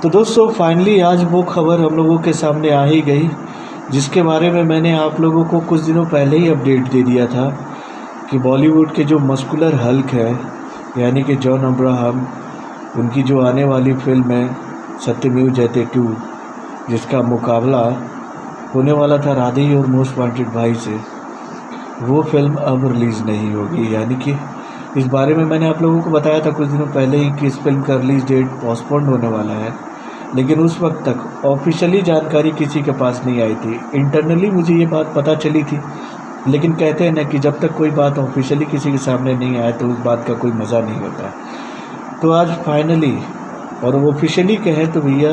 तो दोस्तों फाइनली आज वो खबर हम लोगों के सामने आ ही गई, जिसके बारे में मैंने आप लोगों को कुछ दिनों पहले ही अपडेट दे दिया था कि बॉलीवुड के जो मस्कुलर हल्क है यानी कि जॉन अब्राहम, उनकी जो आने वाली फिल्म है सत्यमेव जयते 2, जिसका मुकाबला होने वाला था राधे और मोस्ट वांटेड भाई से, वो फिल्म अब रिलीज़ नहीं होगी। यानी कि इस बारे में मैंने आप लोगों को बताया था कुछ दिनों पहले ही कि इस फिल्म का रिलीज़ डेट पोस्टपोन्ड होने वाला है, लेकिन उस वक्त तक ऑफिशियली जानकारी किसी के पास नहीं आई थी। इंटरनली मुझे ये बात पता चली थी, लेकिन कहते हैं ना कि जब तक कोई बात ऑफिशियली किसी के सामने नहीं आए तो उस बात का कोई मज़ा नहीं होता है। तो आज फाइनली और ऑफिशियली कहें तो भैया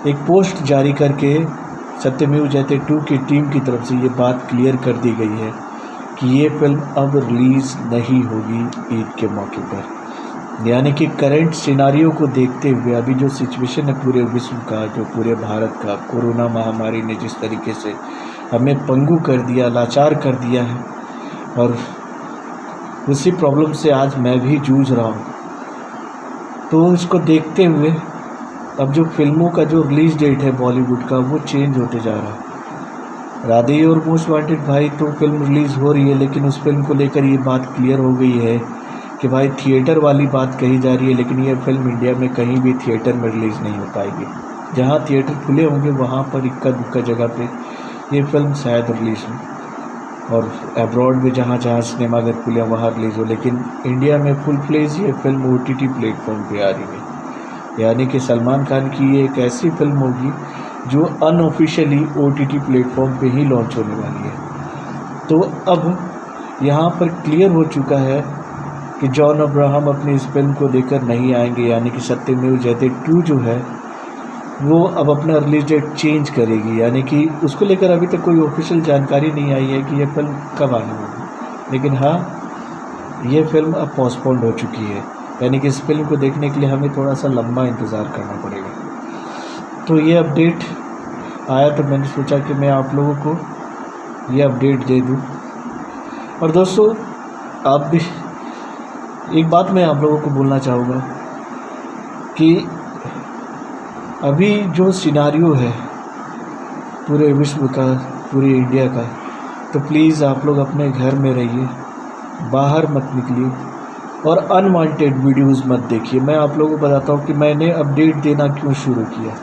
एक पोस्ट जारी करके सत्यमेव जयते 2 की टीम की तरफ से ये बात क्लियर कर दी गई है कि ये फिल्म अब रिलीज़ नहीं होगी ईद के मौके पर। यानी कि करंट सिनारियो को देखते हुए अभी जो सिचुएशन है पूरे विश्व का, जो पूरे भारत का, कोरोना महामारी ने जिस तरीके से हमें पंगु कर दिया, लाचार कर दिया है, और उसी प्रॉब्लम से आज मैं भी जूझ रहा हूँ। तो इसको देखते हुए अब जो फिल्मों का जो रिलीज़ डेट है बॉलीवुड का वो चेंज होते जा रहा है। राधे और मोस्ट वांटेड भाई तो फिल्म रिलीज़ हो रही है, लेकिन उस फिल्म को लेकर ये बात क्लियर हो गई है कि भाई थिएटर वाली बात कही जा रही है, लेकिन ये फिल्म इंडिया में कहीं भी थिएटर में रिलीज़ नहीं हो पाएगी। जहाँ थिएटर खुले होंगे वहाँ पर इक्का दुक्का जगह पे ये फिल्म शायद रिलीज़ हो, और अब्रॉड में जहाँ जहाँ सिनेमाघर खुले हैं वहाँ रिलीज़ हो, लेकिन इंडिया में फुल फ्लेज ये फिल्म OTT प्लेटफॉर्म पे आ रही है। यानी कि सलमान खान की ये एक ऐसी फिल्म होगी जो अनऑफिशियली OTT प्लेटफॉर्म पे ही लॉन्च होने वाली है। तो अब यहाँ पर क्लियर हो चुका है कि जॉन अब्राहम अपनी इस फिल्म को लेकर नहीं आएंगे, यानी कि सत्यमेव जयते 2 जो है वो अब अपना रिलीज डेट चेंज करेगी। यानी कि उसको लेकर अभी तक कोई ऑफिशियल जानकारी नहीं आई है कि यह फिल्म कब आनी होगी, लेकिन हाँ ये फिल्म अब पोस्टपोन्ड हो चुकी है। यानी कि इस फिल्म को देखने के लिए हमें थोड़ा सा लंबा इंतज़ार करना पड़ेगा। तो ये अपडेट आया तो मैंने सोचा कि मैं आप लोगों को ये अपडेट दे दूँ। और दोस्तों आप भी एक बात मैं आप लोगों को बोलना चाहूँगा कि अभी जो सिनारियो है पूरे विश्व का, पूरे इंडिया का, तो प्लीज़ आप लोग अपने घर में रहिए, बाहर मत निकलिए और अनवांटेड वीडियोस मत देखिए। मैं आप लोगों को बताता हूँ कि मैंने अपडेट देना क्यों शुरू किया।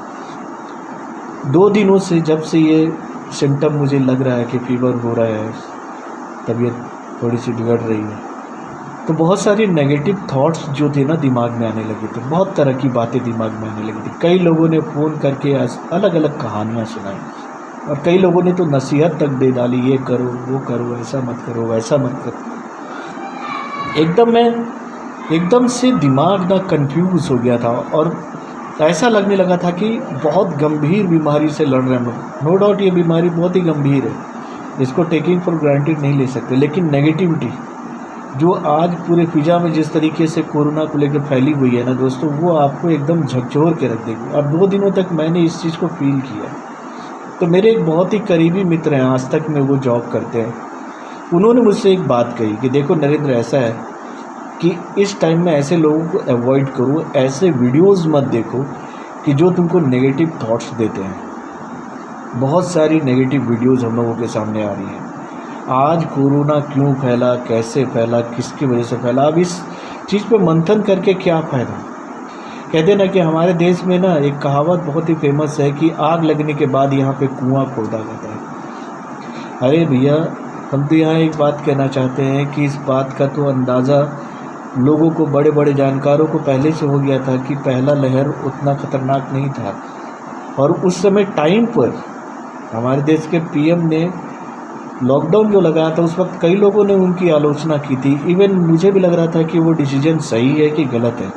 2 दिनों से जब से ये सिम्टम मुझे लग रहा है कि फीवर हो रहा है, तबीयत थोड़ी सी बिगड़ रही है, तो बहुत सारी नेगेटिव थॉट्स जो थे ना दिमाग में आने लगे थे, बहुत तरह की बातें दिमाग में आने लगी थी। कई लोगों ने फ़ोन करके अलग अलग कहानियाँ सुनाई, और कई लोगों ने तो नसीहत तक दे डाली, ये करो वो करो, ऐसा मत करो वैसा मत करो। एकदम से दिमाग ना कंफ्यूज हो गया था, और ऐसा लगने लगा था कि बहुत गंभीर बीमारी से लड़ रहे हैं हम। नो डाउट ये बीमारी बहुत ही गंभीर है, इसको टेकिंग फॉर ग्रांटेड नहीं ले सकते, लेकिन नेगेटिविटी जो आज पूरे फिजा में जिस तरीके से कोरोना को लेकर फैली हुई है ना दोस्तों, वो आपको एकदम झकझोर के रख देगी। और 2 दिनों तक मैंने इस चीज़ को फील किया। तो मेरे एक बहुत ही करीबी मित्र हैं, आज तक में वो जॉब करते हैं, उन्होंने मुझसे एक बात कही कि देखो नरेंद्र, ऐसा है कि इस टाइम में ऐसे लोगों को अवॉइड करो, ऐसे वीडियोज़ मत देखो कि जो तुमको नेगेटिव थाट्स देते हैं। बहुत सारी नेगेटिव वीडियोज़ हम लोगों के सामने आ रही हैं। आज कोरोना क्यों फैला, कैसे फैला, किसकी वजह से फैला, अब इस चीज़ पे मंथन करके क्या फ़ायदा। कहते ना कि हमारे देश में ना एक कहावत बहुत ही फेमस है कि आग लगने के बाद यहाँ पे कुआं खोदा जाता है। अरे भैया, हम तो यहाँ एक बात कहना चाहते हैं कि इस बात का तो अंदाज़ा लोगों को, बड़े बड़े जानकारों को पहले से हो गया था कि पहला लहर उतना ख़तरनाक नहीं था। और उस समय टाइम पर हमारे देश के PM ने लॉकडाउन जो लगाया था, उस वक्त कई लोगों ने उनकी आलोचना की थी। इवन मुझे भी लग रहा था कि वो डिसीजन सही है कि गलत है,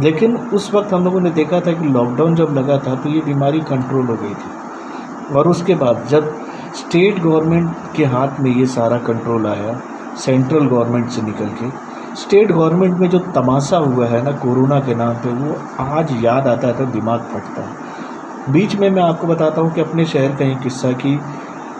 लेकिन उस वक्त हम लोगों ने देखा था कि लॉकडाउन जब लगा था तो ये बीमारी कंट्रोल हो गई थी। और उसके बाद जब स्टेट गवर्नमेंट के हाथ में ये सारा कंट्रोल आया, सेंट्रल गवर्नमेंट से निकल के, स्टेट गवर्नमेंट में जो तमाशा हुआ है ना कोरोना के नाम पे, वो आज याद आता है तो दिमाग फटता है। बीच में मैं आपको बताता हूँ कि अपने शहर का ही किस्सा कि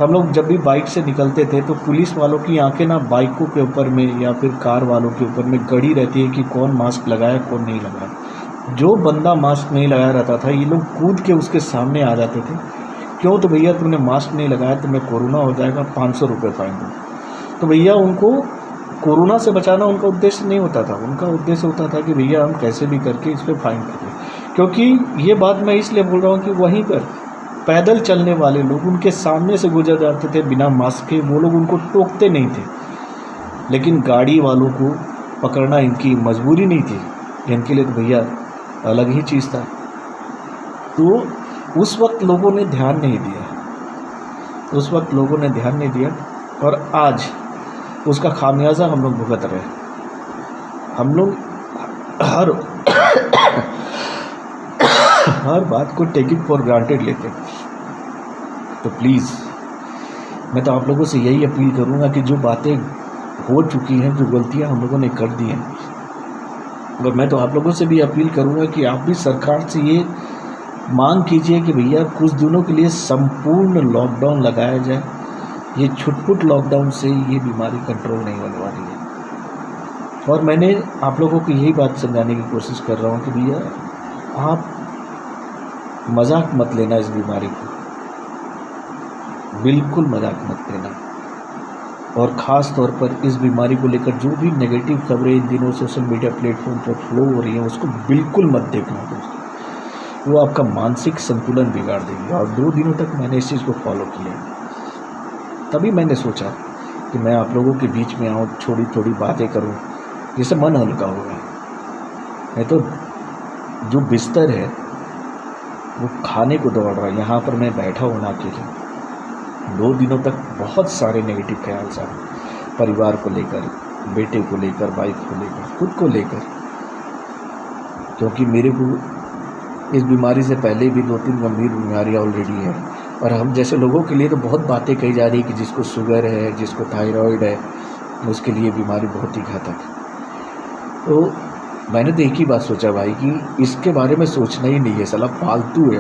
हम लोग जब भी बाइक से निकलते थे तो पुलिस वालों की आंखें ना बाइकों के ऊपर में या फिर कार वालों के ऊपर में गड़ी रहती है कि कौन मास्क लगाया कौन नहीं लगाया। जो बंदा मास्क नहीं लगाया रहता था, ये लोग कूद के उसके सामने आ जाते थे। क्यों? तो भैया तुमने मास्क नहीं लगाया, तुम्हें कोरोना हो जाएगा, 500 रुपये फाइन दो। तो भैया उनको कोरोना से बचाना उनका उद्देश्य नहीं होता था, उनका उद्देश्य होता था कि भैया हम कैसे भी करके इस पर फाइन करें। क्योंकि ये बात मैं इसलिए बोल रहा हूँ कि वहीं पर पैदल चलने वाले लोग उनके सामने से गुजर जाते थे बिना मास्क के, वो लोग उनको टोकते नहीं थे। लेकिन गाड़ी वालों को पकड़ना इनकी मजबूरी नहीं थी, इनके लिए तो भैया अलग ही चीज़ था। तो उस वक्त लोगों ने ध्यान नहीं दिया, उस वक्त लोगों ने ध्यान नहीं दिया, और आज उसका खामियाजा हम लोग भुगत रहे हैं। हम लोग हर बात को टेक इट फॉर ग्रांटेड लेते हैं। तो प्लीज़ मैं तो आप लोगों से यही अपील करूँगा कि जो बातें हो चुकी हैं, जो गलतियां हम लोगों ने कर दी हैं, और मैं तो आप लोगों से भी अपील करूँगा कि आप भी सरकार से ये मांग कीजिए कि भैया कुछ दिनों के लिए संपूर्ण लॉकडाउन लगाया जाए। ये छुटपुट लॉकडाउन से ये बीमारी कंट्रोल नहीं होने वाली है। और मैंने आप लोगों को यही बात समझाने की कोशिश कर रहा हूँ कि भैया आप मजाक मत लेना, इस बीमारी को बिल्कुल मजाक मत लेना। और ख़ास तौर पर इस बीमारी को लेकर जो भी नेगेटिव खबरें इन दिनों सोशल मीडिया प्लेटफॉर्म पर फ्लो हो रही हैं, उसको बिल्कुल मत देखना दोस्तों, वो आपका मानसिक संतुलन बिगाड़ देगी। और 2 दिनों तक मैंने इस चीज़ को फॉलो किया, तभी मैंने सोचा कि मैं आप लोगों के बीच में आऊँ, थोड़ी बातें करूँ, जिससे मन हल्का होगा। नहीं तो जो बिस्तर है वो खाने को दौड़ रहा है, यहाँ पर मैं बैठा हूँ ना अकेले। 2 दिनों तक बहुत सारे नेगेटिव ख्याल आए, परिवार को लेकर, बेटे को लेकर, वाइफ को लेकर, खुद को लेकर। क्योंकि मेरे को इस बीमारी से पहले भी 2-3 गंभीर बीमारियाँ ऑलरेडी हैं, और हम जैसे लोगों के लिए तो बहुत बातें कही जा रही है कि जिसको शुगर है, जिसको थायराइड है, उसके लिए बीमारी बहुत ही घातक है। तो मैंने तो एक ही बात सोचा भाई कि इसके बारे में सोचना ही नहीं है, साला फालतू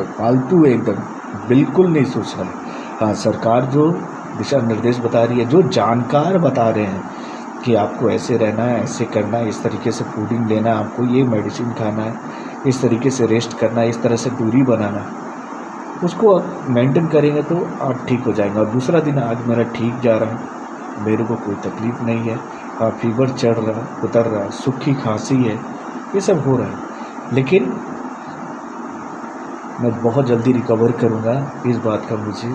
है एकदम, बिल्कुल नहीं सोचना है। हाँ, सरकार जो दिशा निर्देश बता रही है, जो जानकार बता रहे हैं कि आपको ऐसे रहना है, ऐसे करना है, इस तरीके से फूडिंग लेना है, आपको ये मेडिसिन खाना है, इस तरीके से रेस्ट करना है, इस तरह से दूरी बनाना है, उसको मेंटेन करेंगे तो आप ठीक हो जाएंगे। और दूसरा दिन आज मेरा ठीक जा रहा है, मेरे को कोई तकलीफ़ नहीं है। फीवर चढ़ रहा है, उतर रहा है, सूखी खांसी है, ये सब हो रहा है, लेकिन मैं बहुत जल्दी रिकवर करूँगा, इस बात का मुझे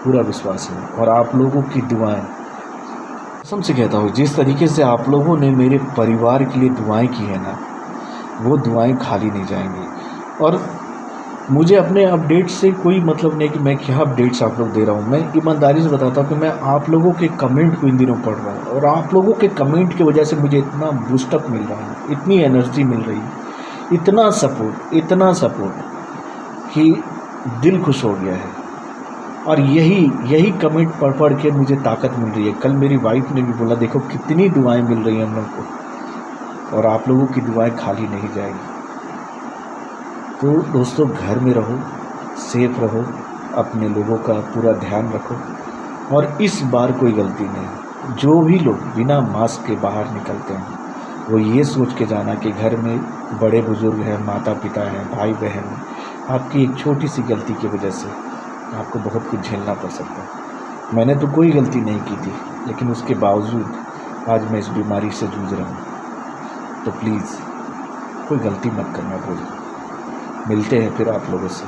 पूरा विश्वास है। और आप लोगों की दुआएं, कसम से कहता हूँ, जिस तरीके से आप लोगों ने मेरे परिवार के लिए दुआएं की है ना, वो दुआएं खाली नहीं जाएंगी। और मुझे अपने अपडेट से कोई मतलब नहीं कि मैं क्या अपडेट्स आप लोग दे रहा हूँ। मैं ईमानदारी से बताता हूँ कि मैं आप लोगों के कमेंट को इन दिनों पढ़ रहा हूँ, और आप लोगों के कमेंट की वजह से मुझे इतना बूस्टअप मिल रहा है, इतनी एनर्जी मिल रही है, इतना सपोर्ट कि दिल खुश हो गया है। और यही कमेंट पढ़ के मुझे ताकत मिल रही है। कल मेरी वाइफ ने भी बोला, देखो कितनी दुआएं मिल रही हैं हम लोग को, और आप लोगों की दुआएं खाली नहीं जाएगी। तो दोस्तों, घर में रहो, सेफ रहो, अपने लोगों का पूरा ध्यान रखो। और इस बार कोई गलती नहीं, जो भी लोग बिना मास्क के बाहर निकलते हैं, वो ये सोच के जाना कि घर में बड़े बुजुर्ग हैं, माता पिता हैं, भाई बहन हैं, आपकी एक छोटी सी गलती की वजह से आपको बहुत कुछ झेलना पड़ सकता है। मैंने तो कोई गलती नहीं की थी, लेकिन उसके बावजूद आज मैं इस बीमारी से जूझ रहा हूँ। तो प्लीज़ कोई गलती मत करना दोस्तों। मिलते हैं फिर आप लोगों से।